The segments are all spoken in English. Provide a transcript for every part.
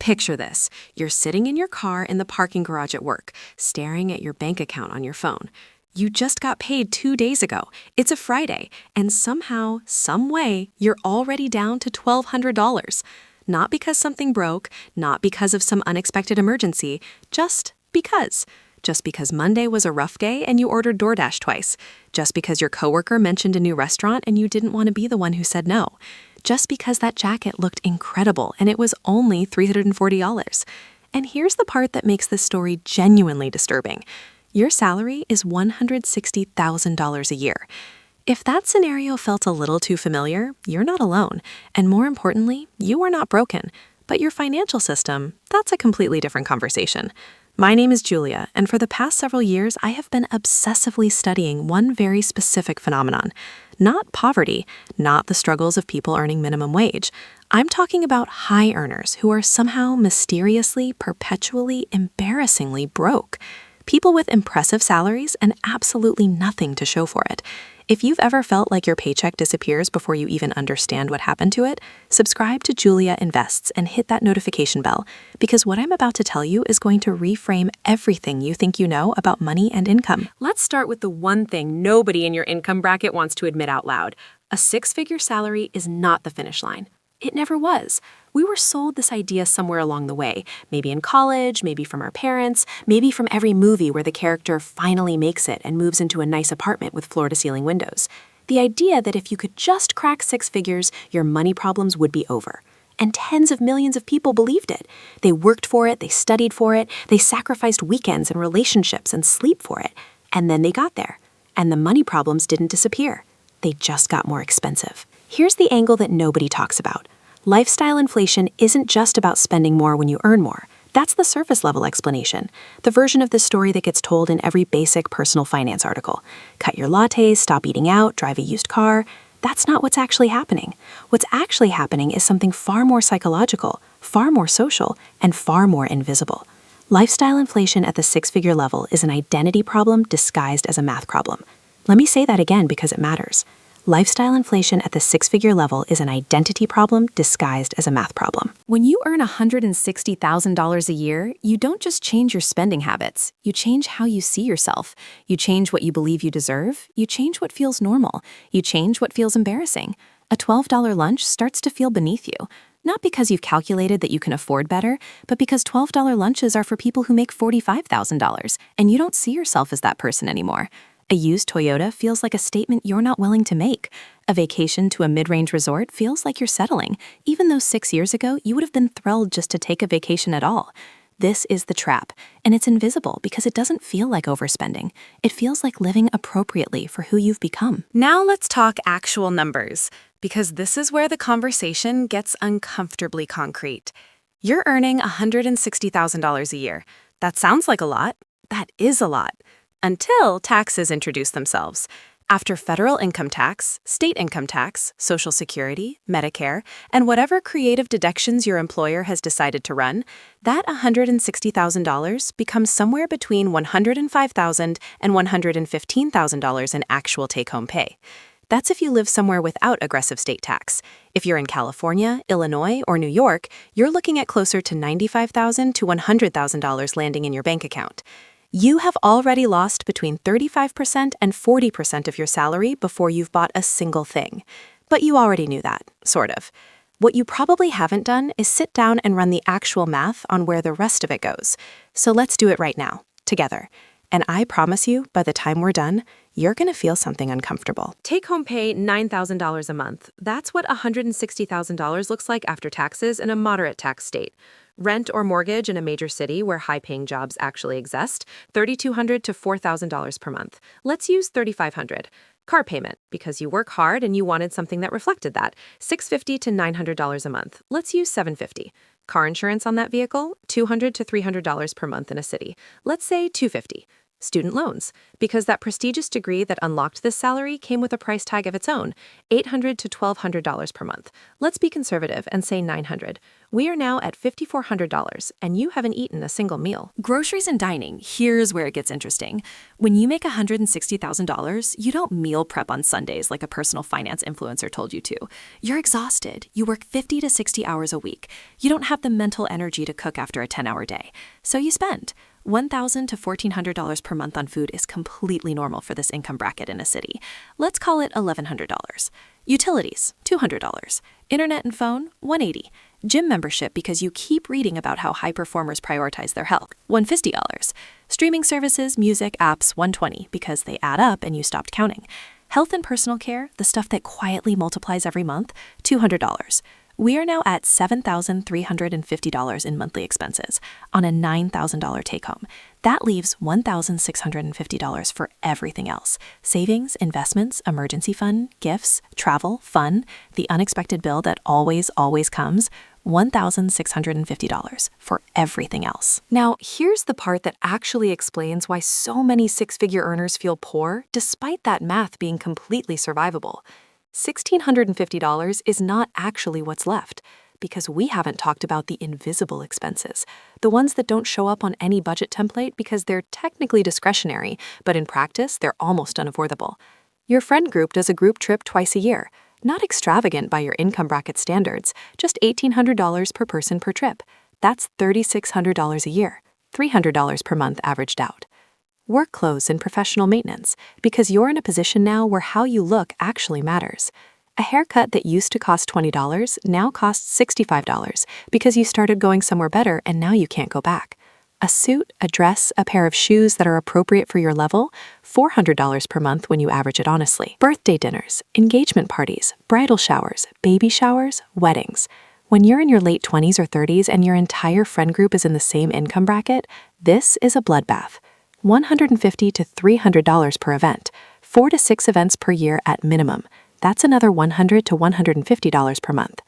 Picture this. You're sitting in your car in the parking garage at work, staring at your bank account on your phone. You just got paid 2 days ago. It's a Friday, and somehow, some way, you're already down to $1,200. Not because something broke, not because of some unexpected emergency, just because. Just because Monday was a rough day and you ordered DoorDash twice. Just because your coworker mentioned a new restaurant and you didn't want to be the one who said no. Just because that jacket looked incredible and it was only $340. And here's the part that makes this story genuinely disturbing. Your salary is $160,000 a year. If that scenario felt a little too familiar, you're not alone. And more importantly, you are not broken. But your financial system, that's a completely different conversation. My name is Julia, and for the past several years, I have been obsessively studying one very specific phenomenon. Not poverty, not the struggles of people earning minimum wage. I'm talking about high earners who are somehow mysteriously, perpetually, embarrassingly broke. People with impressive salaries and absolutely nothing to show for it. If you've ever felt like your paycheck disappears before you even understand what happened to it, subscribe to Julia Invests and hit that notification bell, because what I'm about to tell you is going to reframe everything you think you know about money and income. Let's start with the one thing nobody in your income bracket wants to admit out loud. A six-figure salary is not the finish line. It never was. We were sold this idea somewhere along the way, maybe in college, maybe from our parents, maybe from every movie where the character finally makes it and moves into a nice apartment with floor-to-ceiling windows. The idea that if you could just crack six figures, your money problems would be over. And tens of millions of people believed it. They worked for it, they studied for it, they sacrificed weekends and relationships and sleep for it. And then they got there. And the money problems didn't disappear. They just got more expensive. Here's the angle that nobody talks about. Lifestyle inflation isn't just about spending more when you earn more. That's the surface level explanation, the version of this story that gets told in every basic personal finance article. Cut your lattes, stop eating out, drive a used car. That's not what's actually happening. What's actually happening is something far more psychological, far more social, and far more invisible. Lifestyle inflation at the six-figure level is an identity problem disguised as a math problem. Let me say that again because it matters. Lifestyle inflation at the six-figure level is an identity problem disguised as a math problem. When you earn $160,000 a year, you don't just change your spending habits. You change how you see yourself. You change what you believe you deserve. You change what feels normal. You change what feels embarrassing. A $12 lunch starts to feel beneath you. Not because you've calculated that you can afford better, but because $12 lunches are for people who make $45,000, and you don't see yourself as that person anymore. A used Toyota feels like a statement you're not willing to make. A vacation to a mid-range resort feels like you're settling, even though 6 years ago you would have been thrilled just to take a vacation at all. This is the trap, and it's invisible because it doesn't feel like overspending. It feels like living appropriately for who you've become. Now let's talk actual numbers, because this is where the conversation gets uncomfortably concrete. You're earning $160,000 a year. That sounds like a lot. That is a lot. Until taxes introduce themselves. After federal income tax, state income tax, Social Security, Medicare, and whatever creative deductions your employer has decided to run, that $160,000 becomes somewhere between $105,000 and $115,000 in actual take-home pay. That's if you live somewhere without aggressive state tax. If you're in California, Illinois, or New York, you're looking at closer to $95,000 to $100,000 landing in your bank account. You have already lost between 35% and 40% of your salary before you've bought a single thing. But you already knew that, sort of. What you probably haven't done is sit down and run the actual math on where the rest of it goes. So let's do it right now, together. And I promise you, by the time we're done, you're going to feel something uncomfortable. Take-home pay $9,000 a month. That's what $160,000 looks like after taxes in a moderate tax state. Rent or mortgage in a major city where high-paying jobs actually exist, $3,200 to $4,000 per month. Let's use $3,500. Car payment, because you work hard and you wanted something that reflected that, $650 to $900 a month. Let's use $750. Car insurance on that vehicle, $200 to $300 per month in a city. Let's say $250. Student loans, because that prestigious degree that unlocked this salary came with a price tag of its own, $800 to $1,200 per month. Let's be conservative and say $900. We are now at $5,400, and you haven't eaten a single meal. Groceries and dining, here's where it gets interesting. When you make $160,000, you don't meal prep on Sundays like a personal finance influencer told you to. You're exhausted. You work 50 to 60 hours a week. You don't have the mental energy to cook after a 10-hour day. So you spend. $1,000 to $1,400 per month on food is completely normal for this income bracket in a city. Let's call it $1,100. Utilities, $200. Internet and phone, $180. Gym membership because you keep reading about how high performers prioritize their health, $150. Streaming services, music, apps, $120 because they add up and you stopped counting. Health and personal care, the stuff that quietly multiplies every month, $200. We are now at $7,350 in monthly expenses on a $9,000 take-home. That leaves $1,650 for everything else. Savings, investments, emergency fund, gifts, travel, fun, the unexpected bill that always comes, $1,650 for everything else. Now, here's the part that actually explains why so many six-figure earners feel poor despite that math being completely survivable. $1,650 is not actually what's left, because we haven't talked about the invisible expenses, the ones that don't show up on any budget template because they're technically discretionary, but in practice, they're almost unavoidable. Your friend group does a group trip twice a year, not extravagant by your income bracket standards, just $1,800 per person per trip. That's $3,600 a year, $300 per month averaged out. Work clothes and professional maintenance, because you're in a position now where how you look actually matters. A haircut that used to cost $20 now costs $65 because you started going somewhere better and now you can't go back. A suit, a dress, a pair of shoes that are appropriate for your level, $400 per month when you average it honestly. Birthday dinners, engagement parties, bridal showers, baby showers, weddings. When you're in your late 20s or 30s and your entire friend group is in the same income bracket, this is a bloodbath. $150 to $300 per event, 4 to 6 events per year at minimum. That's another $100 to $150 per month.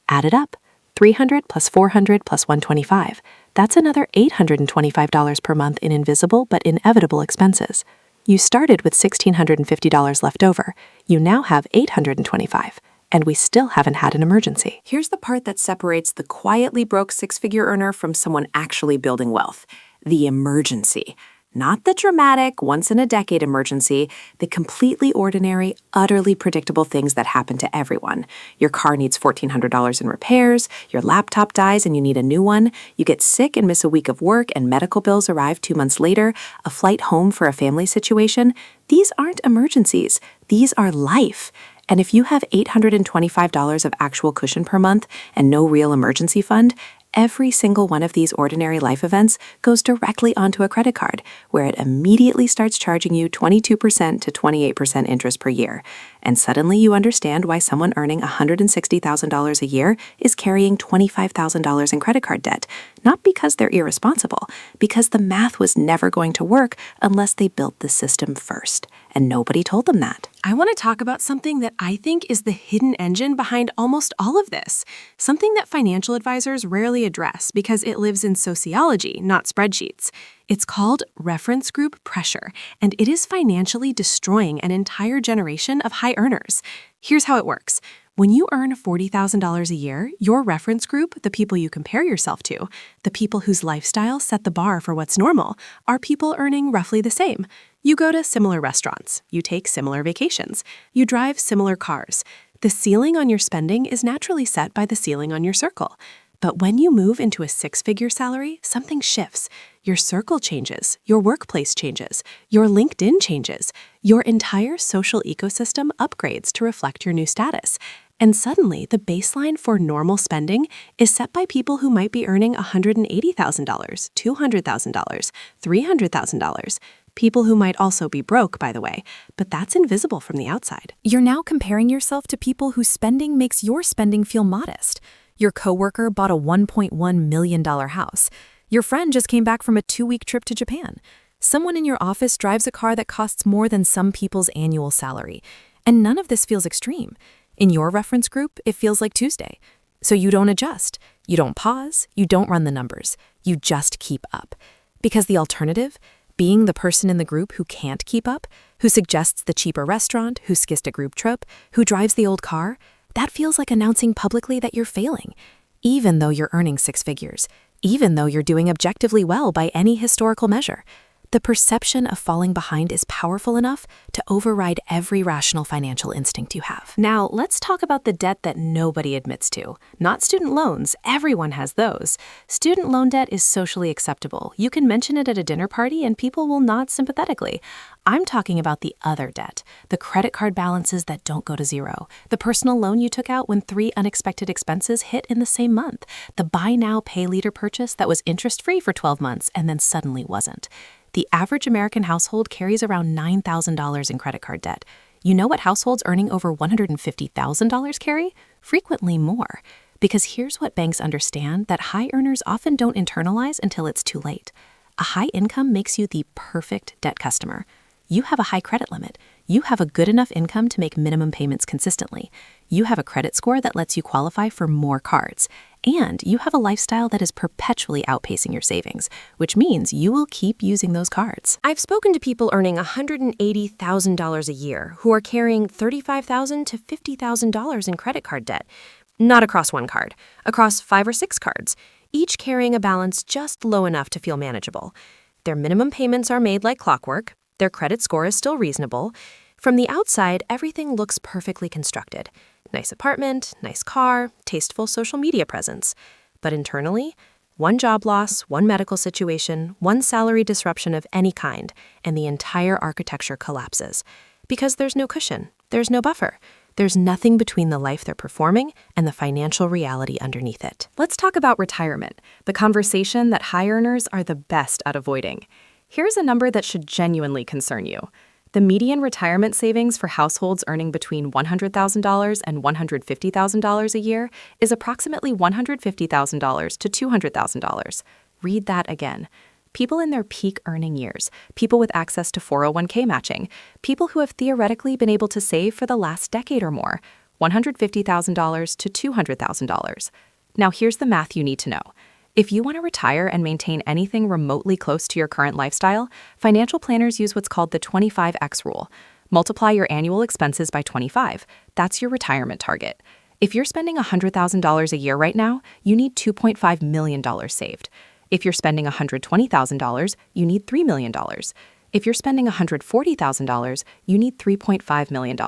Add it up. 300 plus 400 plus 125. That's another $825 per month in invisible but inevitable expenses. You started with $1,650 left over. You now have $825. And we still haven't had an emergency. Here's the part that separates the quietly broke six-figure earner from someone actually building wealth. The emergency. Not the dramatic, once-in-a-decade emergency, the completely ordinary, utterly predictable things that happen to everyone. Your car needs $1,400 in repairs, your laptop dies and you need a new one, you get sick and miss a week of work and medical bills arrive 2 months later, a flight home for a family situation. These aren't emergencies. These are life. And if you have $825 of actual cushion per month and no real emergency fund, every single one of these ordinary life events goes directly onto a credit card, where it immediately starts charging you 22% to 28% interest per year. And suddenly you understand why someone earning $160,000 a year is carrying $25,000 in credit card debt. Not because they're irresponsible, because the math was never going to work unless they built the system first. And nobody told them that. I want to talk about something that I think is the hidden engine behind almost all of this. Something that financial advisors rarely address because it lives in sociology, not spreadsheets. It's called reference group pressure, and it is financially destroying an entire generation of high earners. Here's how it works. When you earn $40,000 a year, your reference group, the people you compare yourself to, the people whose lifestyle set the bar for what's normal, are people earning roughly the same. You go to similar restaurants, you take similar vacations, you drive similar cars. The ceiling on your spending is naturally set by the ceiling on your circle. But when you move into a six-figure salary, something shifts. Your circle changes, your workplace changes, your LinkedIn changes, your entire social ecosystem upgrades to reflect your new status. And suddenly, the baseline for normal spending is set by people who might be earning $180,000, $200,000, $300,000. People who might also be broke, by the way, but that's invisible from the outside. You're now comparing yourself to people whose spending makes your spending feel modest. Your coworker bought a $1.1 million house. Your friend just came back from a 2-week trip to Japan. Someone in your office drives a car that costs more than some people's annual salary. And none of this feels extreme. In your reference group, it feels like Tuesday. So you don't adjust. You don't pause. You don't run the numbers. You just keep up. Because the alternative? Being the person in the group who can't keep up, who suggests the cheaper restaurant, who skipped a group trip, who drives the old car, that feels like announcing publicly that you're failing, even though you're earning six figures, even though you're doing objectively well by any historical measure. The perception of falling behind is powerful enough to override every rational financial instinct you have. Now, let's talk about the debt that nobody admits to. Not student loans. Everyone has those. Student loan debt is socially acceptable. You can mention it at a dinner party and people will nod sympathetically. I'm talking about the other debt, the credit card balances that don't go to zero, the personal loan you took out when 3 unexpected expenses hit in the same month, the buy now, pay later purchase that was interest-free for 12 months and then suddenly wasn't. The average American household carries around $9,000 in credit card debt. You know what households earning over $150,000 carry? Frequently more. Because here's what banks understand that high earners often don't internalize until it's too late. A high income makes you the perfect debt customer. You have a high credit limit. You have a good enough income to make minimum payments consistently. You have a credit score that lets you qualify for more cards. And you have a lifestyle that is perpetually outpacing your savings, which means you will keep using those cards. I've spoken to people earning $180,000 a year who are carrying $35,000 to $50,000 in credit card debt. Not across one card, across 5 or 6 cards, each carrying a balance just low enough to feel manageable. Their minimum payments are made like clockwork. Their credit score is still reasonable. From the outside, everything looks perfectly constructed. Nice apartment, nice car, tasteful social media presence. But internally, one job loss, one medical situation, one salary disruption of any kind, and the entire architecture collapses. Because there's no cushion, there's no buffer. There's nothing between the life they're performing and the financial reality underneath it. Let's talk about retirement, the conversation that high earners are the best at avoiding. Here's a number that should genuinely concern you. The median retirement savings for households earning between $100,000 and $150,000 a year is approximately $150,000 to $200,000. Read that again. People in their peak earning years, people with access to 401k matching, people who have theoretically been able to save for the last decade or more, $150,000 to $200,000. Now here's the math you need to know. If you want to retire and maintain anything remotely close to your current lifestyle, financial planners use what's called the 25x rule. Multiply your annual expenses by 25. That's your retirement target. If you're spending $100,000 a year right now, you need $2.5 million saved. If you're spending $120,000, you need $3 million. If you're spending $140,000, you need $3.5 million.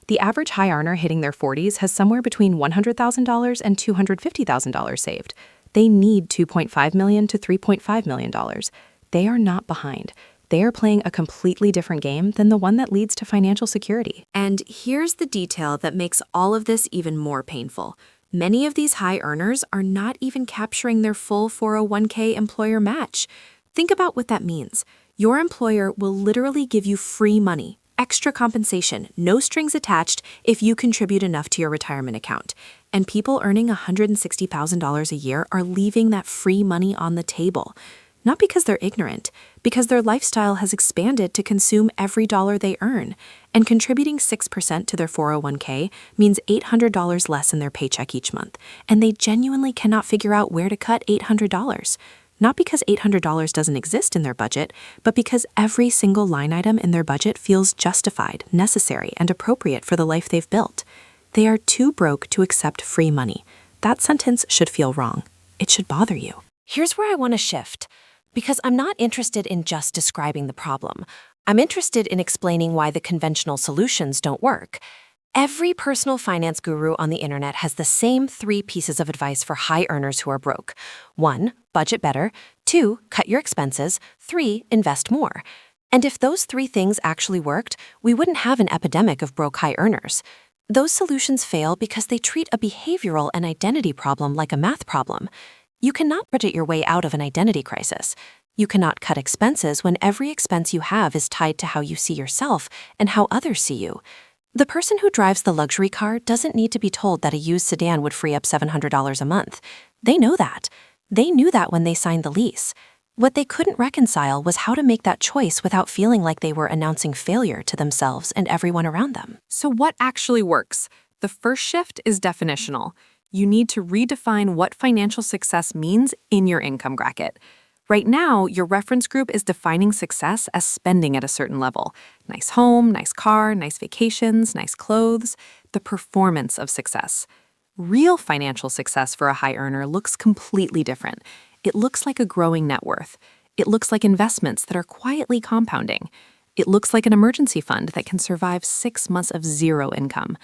The average high earner hitting their 40s has somewhere between $100,000 and $250,000 saved. They need $2.5 million to $3.5 million. They are not behind. They are playing a completely different game than the one that leads to financial security. And here's the detail that makes all of this even more painful. Many of these high earners are not even capturing their full 401k employer match. Think about what that means. Your employer will literally give you free money, extra compensation, no strings attached if you contribute enough to your retirement account. And people earning $160,000 a year are leaving that free money on the table. Not because they're ignorant, because their lifestyle has expanded to consume every dollar they earn. And contributing 6% to their 401k means $800 less in their paycheck each month. And they genuinely cannot figure out where to cut $800. Not because $800 doesn't exist in their budget, but because every single line item in their budget feels justified, necessary, and appropriate for the life they've built. They are too broke to accept free money. That sentence should feel wrong. It should bother you. Here's where I want to shift. Because I'm not interested in just describing the problem. I'm interested in explaining why the conventional solutions don't work. Every personal finance guru on the internet has the same 3 pieces of advice for high earners who are broke. 1, budget better. 2, cut your expenses. 3, invest more. And if those 3 things actually worked, we wouldn't have an epidemic of broke high earners. Those solutions fail because they treat a behavioral and identity problem like a math problem. You cannot budget your way out of an identity crisis. You cannot cut expenses when every expense you have is tied to how you see yourself and how others see you. The person who drives the luxury car doesn't need to be told that a used sedan would free up $700 a month. They know that. They knew that when they signed the lease. What they couldn't reconcile was how to make that choice without feeling like they were announcing failure to themselves and everyone around them. So what actually works? The first shift is definitional. You need to redefine what financial success means in your income bracket. Right now, your reference group is defining success as spending at a certain level. Nice home, nice car, nice vacations, nice clothes, the performance of success. Real financial success for a high earner looks completely different. It looks like a growing net worth. It looks like investments that are quietly compounding. It looks like an emergency fund that can survive 6 months of zero income.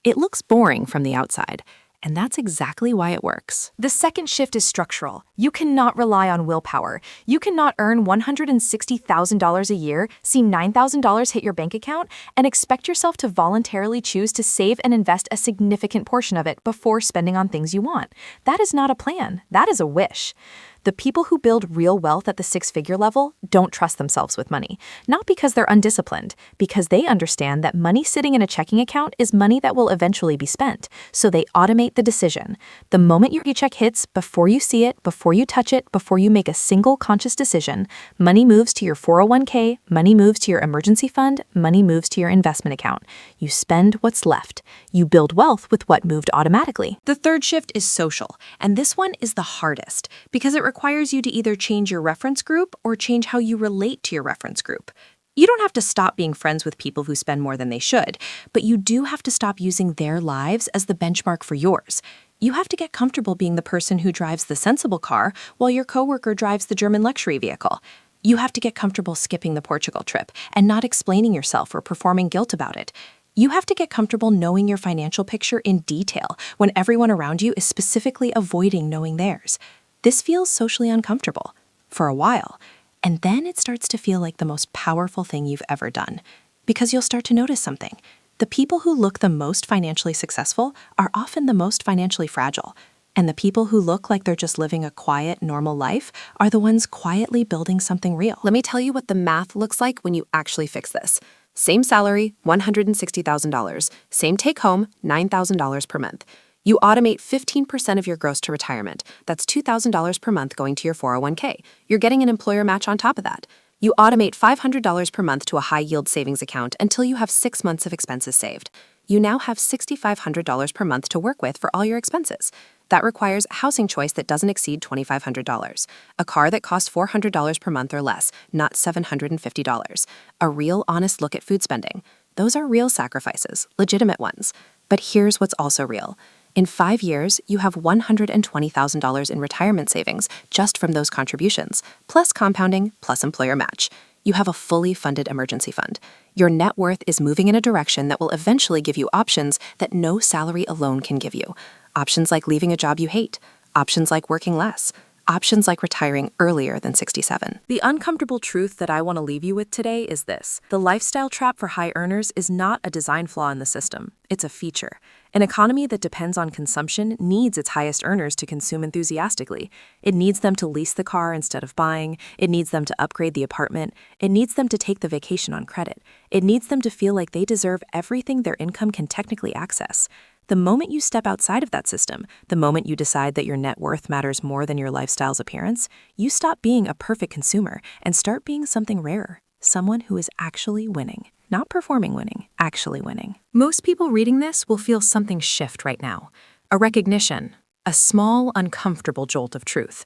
It looks boring from the outside, and that's exactly why it works. The second shift is structural. You cannot rely on willpower. You cannot earn $160,000 a year, see $9,000 hit your bank account, and expect yourself to voluntarily choose to save and invest a significant portion of it before spending on things you want. That is not a plan. That is a wish. The people who build real wealth at the six-figure level don't trust themselves with money, not because they're undisciplined, because they understand that money sitting in a checking account is money that will eventually be spent, so they automate the decision. The moment your paycheck hits, before you see it, before you touch it, before you make a single conscious decision, money moves to your 401k, money moves to your emergency fund, money moves to your investment account. You spend what's left. You build wealth with what moved automatically. The third shift is social, and this one is the hardest because it requires you to either change your reference group or change how you relate to your reference group. You don't have to stop being friends with people who spend more than they should, but you do have to stop using their lives as the benchmark for yours. You have to get comfortable being the person who drives the sensible car while your coworker drives the German luxury vehicle. You have to get comfortable skipping the Portugal trip and not explaining yourself or performing guilt about it. You have to get comfortable knowing your financial picture in detail when everyone around you is specifically avoiding knowing theirs. This feels socially uncomfortable for a while, and then it starts to feel like the most powerful thing you've ever done, because you'll start to notice something. The people who look the most financially successful are often the most financially fragile, and the people who look like they're just living a quiet, normal life are the ones quietly building something real. Let me tell you what the math looks like when you actually fix this. Same salary, $160,000. Same take home, $9,000 per month. You automate 15% of your gross to retirement. That's $2,000 per month going to your 401k. You're getting an employer match on top of that. You automate $500 per month to a high-yield savings account until you have 6 months of expenses saved. You now have $6,500 per month to work with for all your expenses. That requires a housing choice that doesn't exceed $2,500, a car that costs $400 per month or less, not $750, a real honest look at food spending. Those are real sacrifices, legitimate ones. But here's what's also real. In 5 years, you have $120,000 in retirement savings just from those contributions, plus compounding, plus employer match. You have a fully funded emergency fund. Your net worth is moving in a direction that will eventually give you options that no salary alone can give you. Options like leaving a job you hate. Options like working less. Options like retiring earlier than 67. The uncomfortable truth that I want to leave you with today is this. The lifestyle trap for high earners is not a design flaw in the system. It's a feature. An economy that depends on consumption needs its highest earners to consume enthusiastically. It needs them to lease the car instead of buying. It needs them to upgrade the apartment. It needs them to take the vacation on credit. It needs them to feel like they deserve everything their income can technically access. The moment you step outside of that system, the moment you decide that your net worth matters more than your lifestyle's appearance, you stop being a perfect consumer and start being something rarer, someone who is actually winning. Not performing winning, actually winning. Most people reading this will feel something shift right now. A recognition, a small, uncomfortable jolt of truth.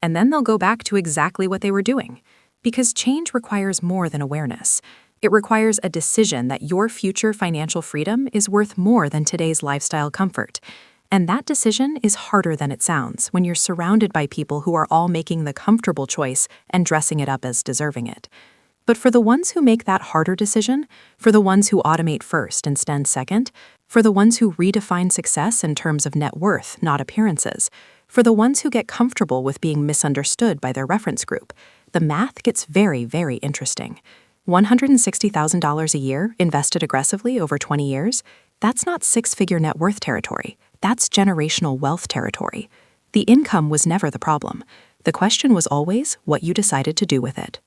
And then they'll go back to exactly what they were doing. Because change requires more than awareness. It requires a decision that your future financial freedom is worth more than today's lifestyle comfort. And that decision is harder than it sounds when you're surrounded by people who are all making the comfortable choice and dressing it up as deserving it. But for the ones who make that harder decision, for the ones who automate first and stand second, for the ones who redefine success in terms of net worth, not appearances, for the ones who get comfortable with being misunderstood by their reference group, the math gets very, very interesting. $160,000 a year invested aggressively over 20 years, that's not six-figure net worth territory. That's generational wealth territory. The income was never the problem. The question was always what you decided to do with it.